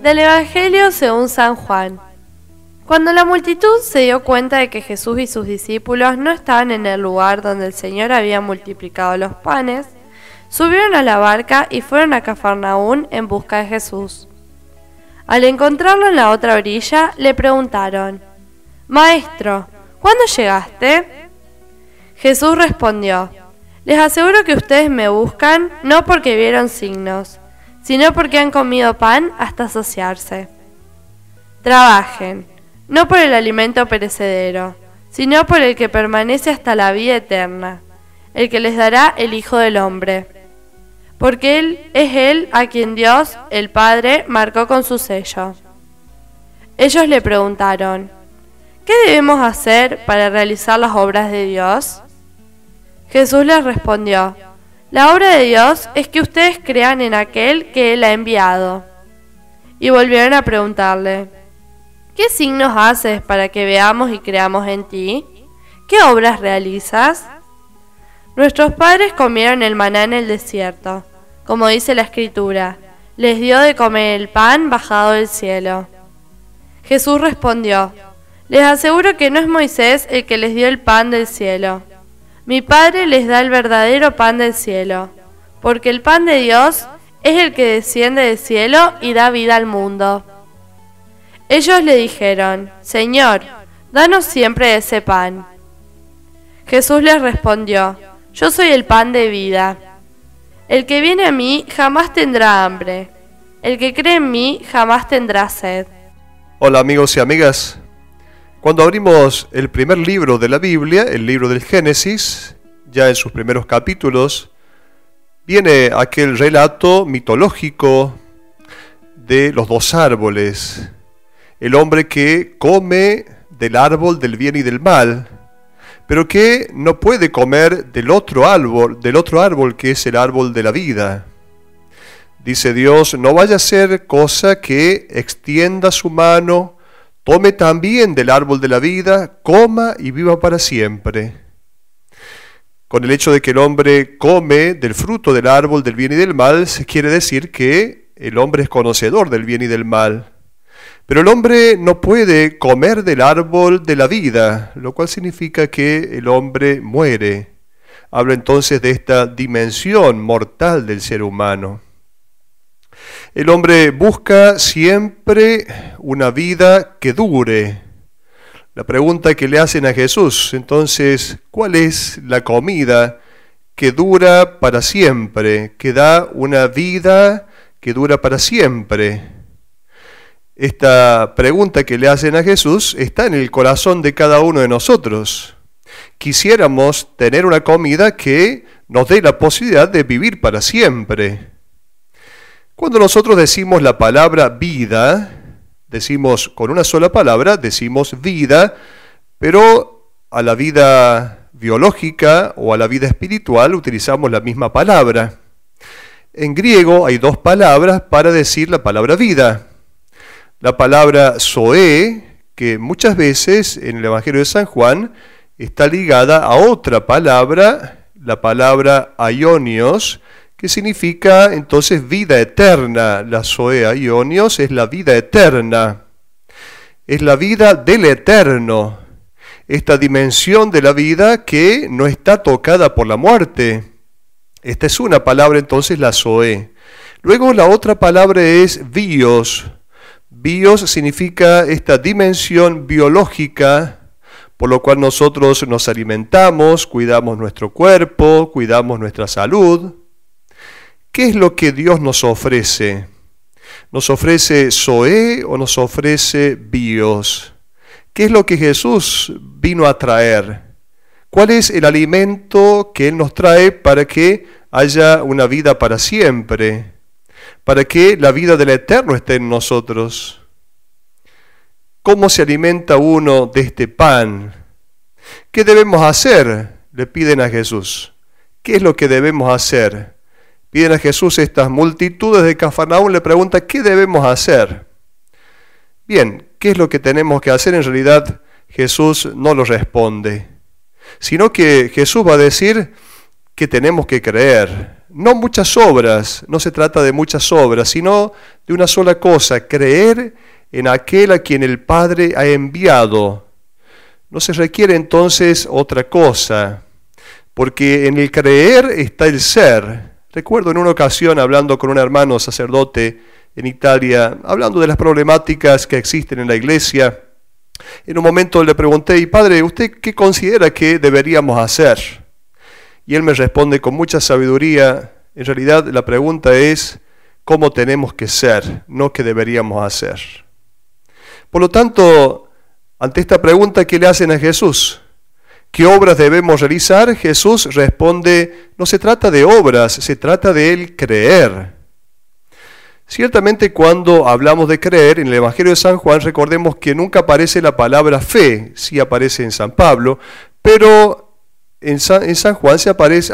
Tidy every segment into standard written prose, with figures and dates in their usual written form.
Del Evangelio según San Juan. Cuando la multitud se dio cuenta de que Jesús y sus discípulos no estaban en el lugar donde el Señor había multiplicado los panes, subieron a la barca y fueron a Cafarnaún en busca de Jesús. Al encontrarlo en la otra orilla, le preguntaron: «Maestro, ¿cuándo llegaste?». Jesús respondió: «Les aseguro que ustedes me buscan no porque vieron signos, sino porque han comido pan hasta saciarse. Trabajen, no por el alimento perecedero, sino por el que permanece hasta la vida eterna, el que les dará el Hijo del Hombre. Porque Él a quien Dios, el Padre, marcó con su sello». Ellos le preguntaron: «¿Qué debemos hacer para realizar las obras de Dios?». Jesús les respondió: «La obra de Dios es que ustedes crean en aquel que Él ha enviado». Y volvieron a preguntarle: «¿Qué signos haces para que veamos y creamos en ti? ¿Qué obras realizas? Nuestros padres comieron el maná en el desierto, como dice la Escritura, les dio de comer el pan bajado del cielo». Jesús respondió: «Les aseguro que no es Moisés el que les dio el pan del cielo. Mi Padre les da el verdadero pan del cielo, porque el pan de Dios es el que desciende del cielo y da vida al mundo». Ellos le dijeron: «Señor, danos siempre ese pan». Jesús les respondió: «Yo soy el pan de vida. El que viene a mí jamás tendrá hambre. El que cree en mí jamás tendrá sed». Hola amigos y amigas. Cuando abrimos el primer libro de la Biblia, el libro del Génesis, ya en sus primeros capítulos, viene aquel relato mitológico de los dos árboles. El hombre que come del árbol del bien y del mal, pero que no puede comer del otro árbol que es el árbol de la vida. Dice Dios: «No vaya a ser cosa que extienda su mano, tome también del árbol de la vida, coma y viva para siempre». Con el hecho de que el hombre come del fruto del árbol del bien y del mal, se quiere decir que el hombre es conocedor del bien y del mal. Pero el hombre no puede comer del árbol de la vida, lo cual significa que el hombre muere. Habla entonces de esta dimensión mortal del ser humano. El hombre busca siempre una vida que dure. La pregunta que le hacen a Jesús, entonces, ¿cuál es la comida que dura para siempre, que da una vida que dura para siempre? Esta pregunta que le hacen a Jesús está en el corazón de cada uno de nosotros. Quisiéramos tener una comida que nos dé la posibilidad de vivir para siempre. Cuando nosotros decimos la palabra vida, decimos con una sola palabra, decimos vida, pero a la vida biológica o a la vida espiritual utilizamos la misma palabra. En griego hay dos palabras para decir la palabra vida. La palabra zoe, que muchas veces en el Evangelio de San Juan está ligada a otra palabra, la palabra aionios, que significa entonces vida eterna. La zoe aionios es la vida eterna, es la vida del eterno, esta dimensión de la vida que no está tocada por la muerte. Esta es una palabra entonces, la zoe. Luego la otra palabra es bios. Bios significa esta dimensión biológica, por lo cual nosotros nos alimentamos, cuidamos nuestro cuerpo, cuidamos nuestra salud. ¿Qué es lo que Dios nos ofrece? ¿Nos ofrece zoe o nos ofrece bios? ¿Qué es lo que Jesús vino a traer? ¿Cuál es el alimento que Él nos trae para que haya una vida para siempre? Para que la vida del eterno esté en nosotros. ¿Cómo se alimenta uno de este pan? ¿Qué debemos hacer? Le piden a Jesús. ¿Qué es lo que debemos hacer? Piden a Jesús estas multitudes de Cafarnaún, le preguntan ¿qué debemos hacer? Bien, ¿qué es lo que tenemos que hacer? En realidad Jesús no lo responde, sino que Jesús va a decir que tenemos que creer. no muchas obras, no se trata de muchas obras, sino de una sola cosa, creer en aquel a quien el Padre ha enviado. No se requiere entonces otra cosa, porque en el creer está el ser. Recuerdo en una ocasión, hablando con un hermano sacerdote en Italia, hablando de las problemáticas que existen en la iglesia, en un momento le pregunté, y padre, ¿usted qué considera que deberíamos hacer? Y él me responde con mucha sabiduría, en realidad la pregunta es, ¿cómo tenemos que ser? No qué deberíamos hacer. Por lo tanto, ante esta pregunta que le hacen a Jesús, ¿qué obras debemos realizar? Jesús responde, no se trata de obras, se trata de el creer. Ciertamente cuando hablamos de creer, en el Evangelio de San Juan, recordemos que nunca aparece la palabra fe, sí aparece en San Pablo, pero en San Juan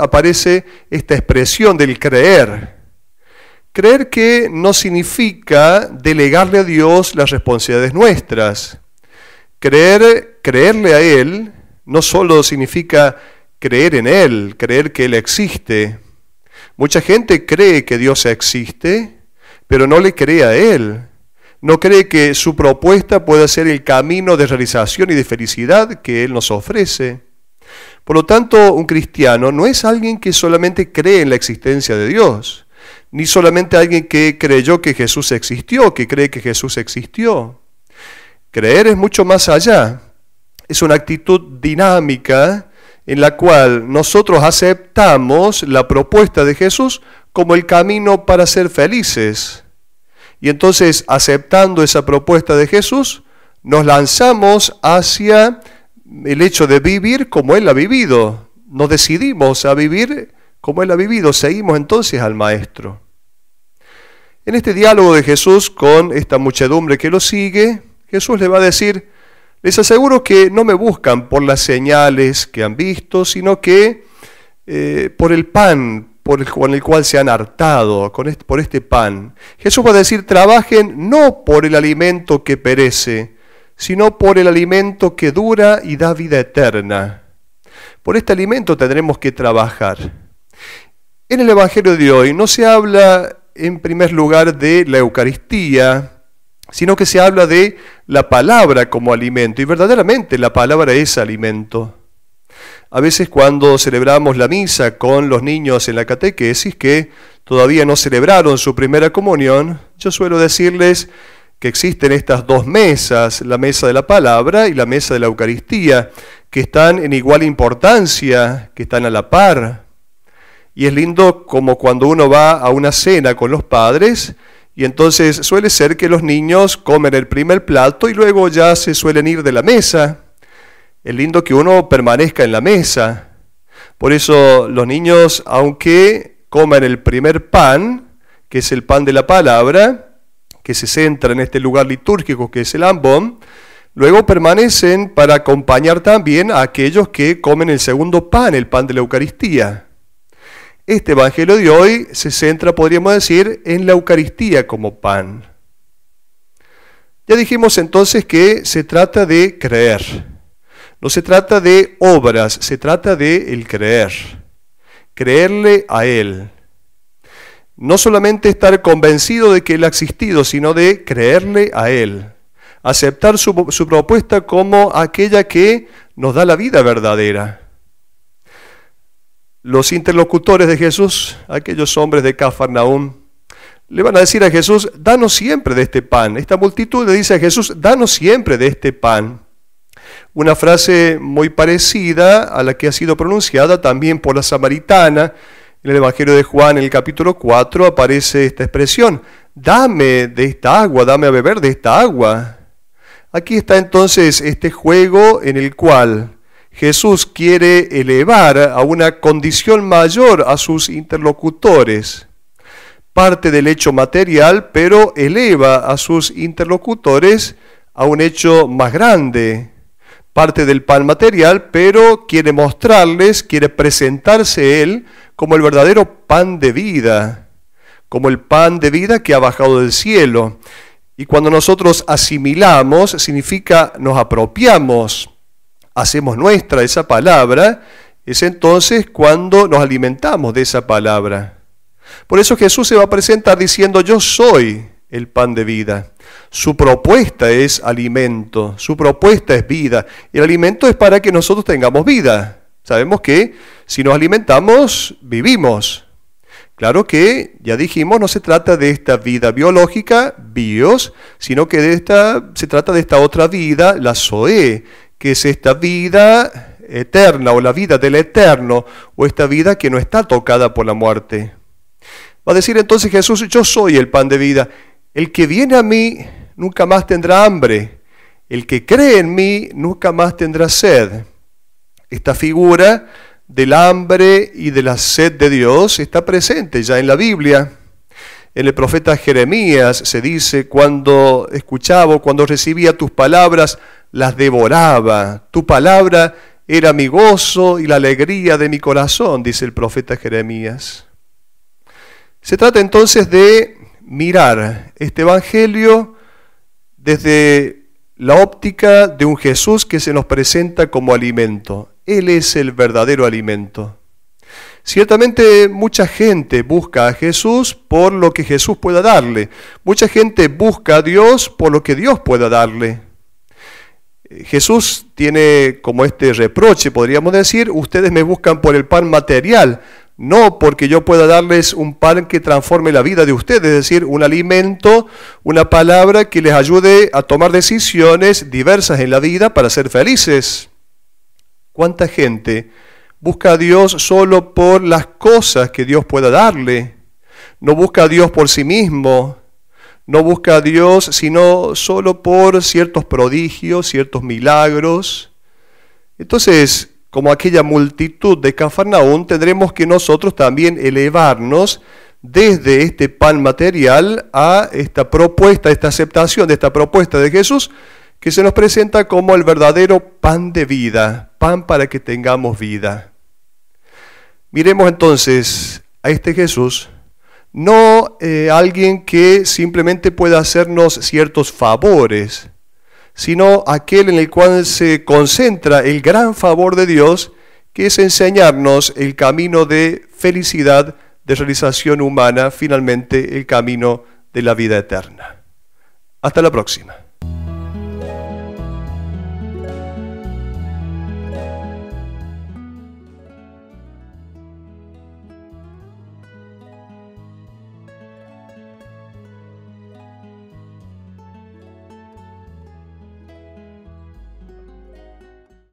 aparece esta expresión del creer. Creer que no significa delegarle a Dios las responsabilidades nuestras. Creerle a Él no solo significa creer en Él, creer que Él existe. Mucha gente cree que Dios existe, pero no le cree a Él. No cree que su propuesta pueda ser el camino de realización y de felicidad que Él nos ofrece. Por lo tanto, un cristiano no es alguien que solamente cree en la existencia de Dios, ni solamente alguien que creyó que Jesús existió, que cree que Jesús existió. Creer es mucho más allá. Es una actitud dinámica en la cual nosotros aceptamos la propuesta de Jesús como el camino para ser felices. Y entonces, aceptando esa propuesta de Jesús, nos lanzamos hacia el hecho de vivir como Él ha vivido. Nos decidimos a vivir como Él ha vivido. Seguimos entonces al Maestro. En este diálogo de Jesús con esta muchedumbre que lo sigue, Jesús le va a decir, les aseguro que no me buscan por las señales que han visto, sino que por el pan con el cual se han hartado, por este pan. Jesús va a decir, trabajen no por el alimento que perece, sino por el alimento que dura y da vida eterna. Por este alimento tendremos que trabajar. En el Evangelio de hoy no se habla en primer lugar de la Eucaristía, sino que se habla de la palabra como alimento, y verdaderamente la palabra es alimento. A veces cuando celebramos la misa con los niños en la catequesis que todavía no celebraron su primera comunión, yo suelo decirles que existen estas dos mesas, la mesa de la palabra y la mesa de la Eucaristía, que están en igual importancia, que están a la par. Y es lindo como cuando uno va a una cena con los padres, y entonces suele ser que los niños comen el primer plato y luego ya se suelen ir de la mesa. Es lindo que uno permanezca en la mesa. Por eso los niños, aunque coman el primer pan, que es el pan de la palabra, que se centra en este lugar litúrgico que es el ambón, luego permanecen para acompañar también a aquellos que comen el segundo pan, el pan de la Eucaristía. Este Evangelio de hoy se centra, podríamos decir, en la Eucaristía como pan. Ya dijimos entonces que se trata de creer. No se trata de obras, se trata de el creer. Creerle a Él. No solamente estar convencido de que Él ha existido, sino de creerle a Él. Aceptar su propuesta como aquella que nos da la vida verdadera. Los interlocutores de Jesús, aquellos hombres de Cafarnaúm, le van a decir a Jesús, danos siempre de este pan. Esta multitud le dice a Jesús, danos siempre de este pan. Una frase muy parecida a la que ha sido pronunciada también por la samaritana. En el Evangelio de Juan, en el capítulo 4, aparece esta expresión, dame de esta agua, dame a beber de esta agua. Aquí está entonces este juego en el cual Jesús quiere elevar a una condición mayor a sus interlocutores. Parte del hecho material, pero eleva a sus interlocutores a un hecho más grande. Parte del pan material, pero quiere mostrarles, quiere presentarse Él como el verdadero pan de vida, como el pan de vida que ha bajado del cielo. Y cuando nosotros asimilamos, significa nos apropiamos, hacemos nuestra esa palabra, es entonces cuando nos alimentamos de esa palabra. Por eso Jesús se va a presentar diciendo: yo soy el pan de vida. Su propuesta es alimento, su propuesta es vida. Y el alimento es para que nosotros tengamos vida. Sabemos que si nos alimentamos, vivimos. Claro que, ya dijimos, no se trata de esta vida biológica, bios, sino que se trata de esta otra vida, la zoe, que es esta vida eterna o la vida del eterno, o esta vida que no está tocada por la muerte. Va a decir entonces Jesús: yo soy el pan de vida. El que viene a mí nunca más tendrá hambre. El que cree en mí nunca más tendrá sed. Esta figura del hambre y de la sed de Dios está presente ya en la Biblia. En el profeta Jeremías se dice: cuando escuchaba, cuando recibía tus palabras, las devoraba. Tu palabra era mi gozo y la alegría de mi corazón, dice el profeta Jeremías. Se trata entonces de mirar este evangelio desde la óptica de un Jesús que se nos presenta como alimento. Él es el verdadero alimento. Ciertamente mucha gente busca a Jesús por lo que Jesús pueda darle. Mucha gente busca a Dios por lo que Dios pueda darle. Jesús tiene como este reproche, podríamos decir: ustedes me buscan por el pan material, no porque yo pueda darles un pan que transforme la vida de ustedes, es decir, un alimento, una palabra que les ayude a tomar decisiones diversas en la vida para ser felices. ¿Cuánta gente busca a Dios solo por las cosas que Dios pueda darle? No busca a Dios por sí mismo, no busca a Dios sino solo por ciertos prodigios, ciertos milagros. Entonces, como aquella multitud de Cafarnaún, tendremos que nosotros también elevarnos desde este pan material a esta propuesta, esta aceptación de esta propuesta de Jesús, que se nos presenta como el verdadero pan de vida, pan para que tengamos vida. Miremos entonces a este Jesús, no alguien que simplemente pueda hacernos ciertos favores, sino aquel en el cual se concentra el gran favor de Dios, que es enseñarnos el camino de felicidad, de realización humana, finalmente el camino de la vida eterna. Hasta la próxima.